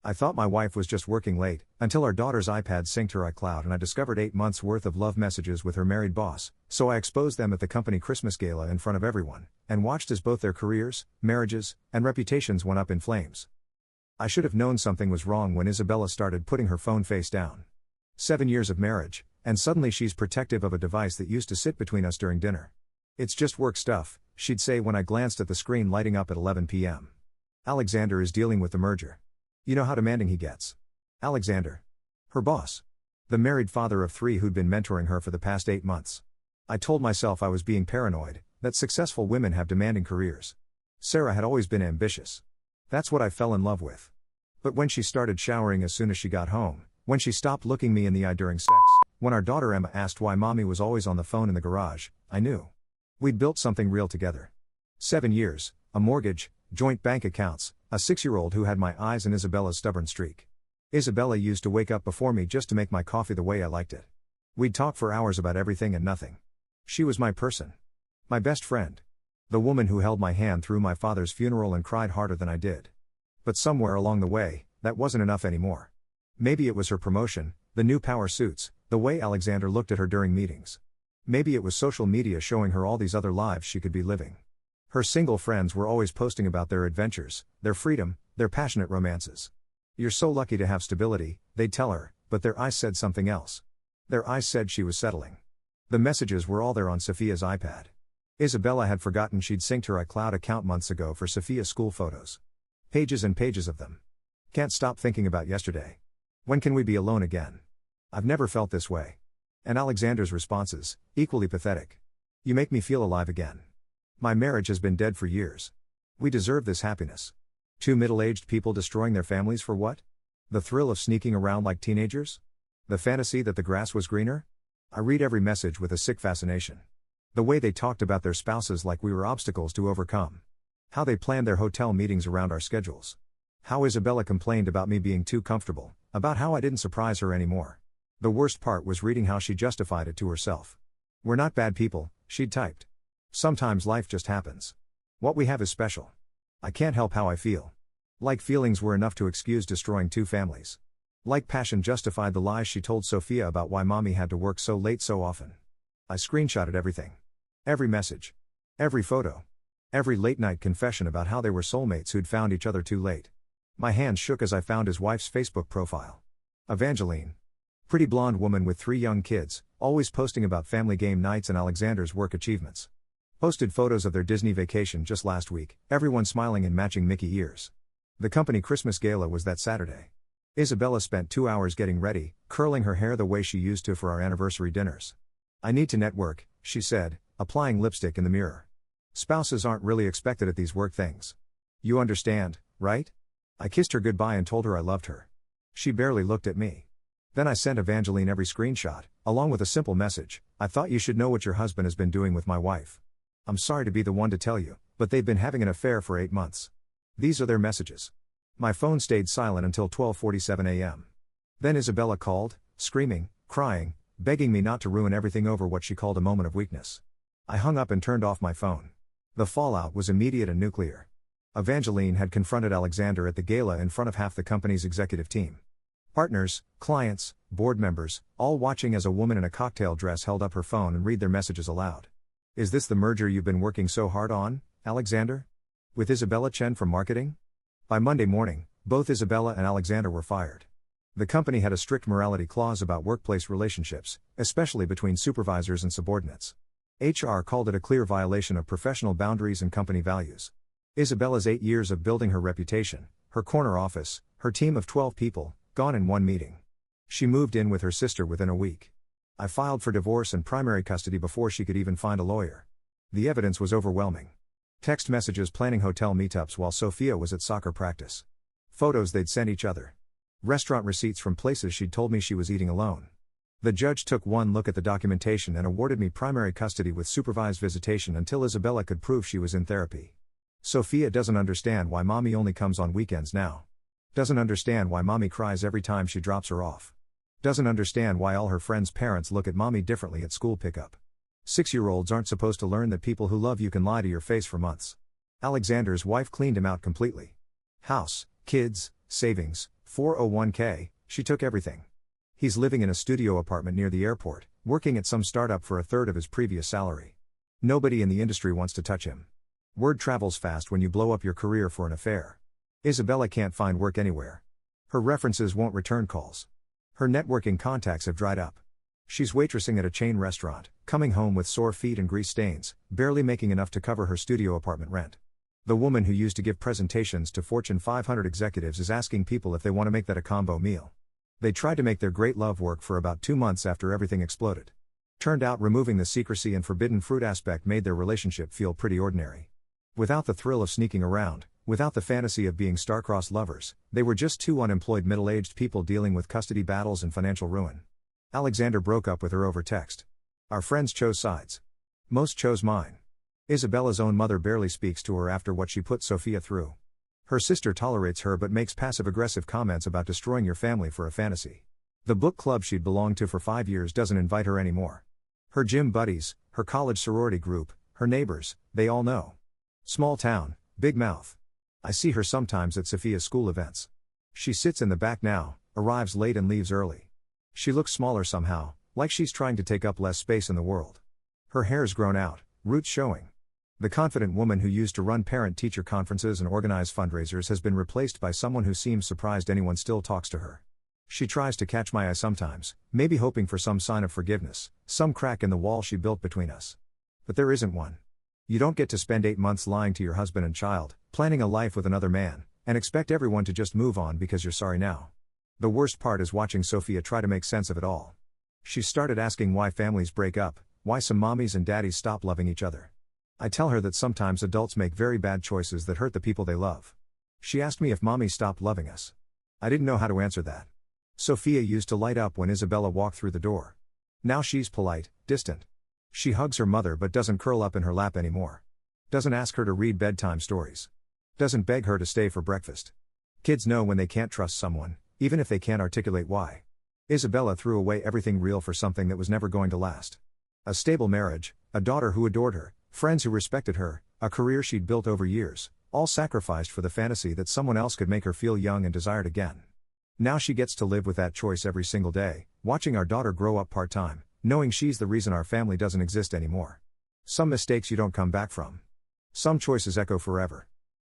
I thought my wife was just working late, until our daughter's iPad synced her iCloud and I discovered 8 months' worth of love messages with her married boss, so I exposed them at the company Christmas gala in front of everyone, and watched as both their careers, marriages, and reputations went up in flames. I should have known something was wrong when Isabella started putting her phone face down. 7 years of marriage, and suddenly she's protective of a device that used to sit between us during dinner. It's just work stuff, she'd say when I glanced at the screen lighting up at 11 p.m. Alexander is dealing with the merger. You know how demanding he gets. Alexander. Her boss. The married father of 3 who'd been mentoring her for the past 8 months. I told myself I was being paranoid, that successful women have demanding careers. Sarah had always been ambitious. That's what I fell in love with. But when she started showering as soon as she got home, when she stopped looking me in the eye during sex, when our daughter Emma asked why mommy was always on the phone in the garage, I knew. We'd built something real together. 7 years, a mortgage, joint bank accounts, a 6-year-old who had my eyes and Isabella's stubborn streak. Isabella used to wake up before me just to make my coffee the way I liked it. We'd talk for hours about everything and nothing. She was my person. My best friend. The woman who held my hand through my father's funeral and cried harder than I did. But somewhere along the way, that wasn't enough anymore. Maybe it was her promotion, the new power suits, the way Alexander looked at her during meetings. Maybe it was social media showing her all these other lives she could be living. Her single friends were always posting about their adventures, their freedom, their passionate romances. You're so lucky to have stability, they'd tell her, but their eyes said something else. Their eyes said she was settling. The messages were all there on Sophia's iPad. Isabella had forgotten she'd synced her iCloud account months ago for Sophia's school photos. Pages and pages of them. Can't stop thinking about yesterday. When can we be alone again? I've never felt this way. And Alexander's responses, equally pathetic. You make me feel alive again. My marriage has been dead for years. We deserve this happiness. 2 middle-aged people destroying their families for what? The thrill of sneaking around like teenagers? The fantasy that the grass was greener? I read every message with a sick fascination. The way they talked about their spouses like we were obstacles to overcome. How they planned their hotel meetings around our schedules. How Isabella complained about me being too comfortable, about how I didn't surprise her anymore. The worst part was reading how she justified it to herself. We're not bad people, she'd typed. Sometimes life just happens. What we have is special. I can't help how I feel. Like feelings were enough to excuse destroying 2 families. Like passion justified the lies she told Sophia about why mommy had to work so late so often. I screenshotted everything. Every message. Every photo. Every late-night confession about how they were soulmates who'd found each other too late. My hands shook as I found his wife's Facebook profile. Evangeline. Pretty blonde woman with 3 young kids, always posting about family game nights and Alexander's work achievements. Posted photos of their Disney vacation just last week, everyone smiling and matching Mickey ears. The company Christmas gala was that Saturday. Isabella spent 2 hours getting ready, curling her hair the way she used to for our anniversary dinners. I need to network, she said, applying lipstick in the mirror. Spouses aren't really expected at these work things. You understand, right? I kissed her goodbye and told her I loved her. She barely looked at me. Then I sent Evangeline every screenshot, along with a simple message. I thought you should know what your husband has been doing with my wife. I'm sorry to be the one to tell you, but they've been having an affair for 8 months. These are their messages. My phone stayed silent until 12:47 a.m. Then Isabella called, screaming, crying, begging me not to ruin everything over what she called a moment of weakness. I hung up and turned off my phone. The fallout was immediate and nuclear. Evangeline had confronted Alexander at the gala in front of half the company's executive team. Partners, clients, board members, all watching as a woman in a cocktail dress held up her phone and read their messages aloud. Is this the merger you've been working so hard on, Alexander? With Isabella Chen from marketing? By Monday morning, both Isabella and Alexander were fired. The company had a strict morality clause about workplace relationships, especially between supervisors and subordinates. HR called it a clear violation of professional boundaries and company values. Isabella's 8 years of building her reputation, her corner office, her team of 12 people, gone in one meeting. She moved in with her sister within a week. I filed for divorce and primary custody before she could even find a lawyer. The evidence was overwhelming. Text messages planning hotel meetups while Sophia was at soccer practice. Photos they'd sent each other. Restaurant receipts from places she'd told me she was eating alone. The judge took one look at the documentation and awarded me primary custody with supervised visitation until Isabella could prove she was in therapy. Sophia doesn't understand why mommy only comes on weekends now. Doesn't understand why mommy cries every time she drops her off. Doesn't understand why all her friends' parents look at mommy differently at school pickup. 6-year-olds aren't supposed to learn that people who love you can lie to your face for months. Alexander's wife cleaned him out completely. House, kids, savings, 401k, she took everything. He's living in a studio apartment near the airport, working at some startup for a third of his previous salary. Nobody in the industry wants to touch him. Word travels fast when you blow up your career for an affair. Isabella can't find work anywhere. Her references won't return calls. Her networking contacts have dried up. She's waitressing at a chain restaurant, coming home with sore feet and grease stains, barely making enough to cover her studio apartment rent. The woman who used to give presentations to Fortune 500 executives is asking people if they want to make that a combo meal. They tried to make their great love work for about 2 months after everything exploded. Turned out removing the secrecy and forbidden fruit aspect made their relationship feel pretty ordinary. Without the thrill of sneaking around, without the fantasy of being star-crossed lovers, they were just two unemployed middle-aged people dealing with custody battles and financial ruin. Alexander broke up with her over text. Our friends chose sides. Most chose mine. Isabella's own mother barely speaks to her after what she put Sophia through. Her sister tolerates her but makes passive-aggressive comments about destroying your family for a fantasy. The book club she'd belonged to for 5 years doesn't invite her anymore. Her gym buddies, her college sorority group, her neighbors, they all know. Small town, big mouth. I see her sometimes at Sophia's school events. She sits in the back now, arrives late and leaves early. She looks smaller somehow, like she's trying to take up less space in the world. Her hair's grown out, roots showing. The confident woman who used to run parent-teacher conferences and organize fundraisers has been replaced by someone who seems surprised anyone still talks to her. She tries to catch my eye sometimes, maybe hoping for some sign of forgiveness, some crack in the wall she built between us. But there isn't one. You don't get to spend 8 months lying to your husband and child, planning a life with another man, and expect everyone to just move on because you're sorry now. The worst part is watching Sophia try to make sense of it all. She started asking why families break up, why some mommies and daddies stop loving each other. I tell her that sometimes adults make very bad choices that hurt the people they love. She asked me if mommy stopped loving us. I didn't know how to answer that. Sophia used to light up when Isabella walked through the door. Now she's polite, distant. She hugs her mother but doesn't curl up in her lap anymore. Doesn't ask her to read bedtime stories. Doesn't beg her to stay for breakfast. Kids know when they can't trust someone, even if they can't articulate why. Isabella threw away everything real for something that was never going to last. A stable marriage, a daughter who adored her, friends who respected her, a career she'd built over years, all sacrificed for the fantasy that someone else could make her feel young and desired again. Now she gets to live with that choice every single day, watching our daughter grow up part-time, knowing she's the reason our family doesn't exist anymore. Some mistakes you don't come back from. Some choices echo forever.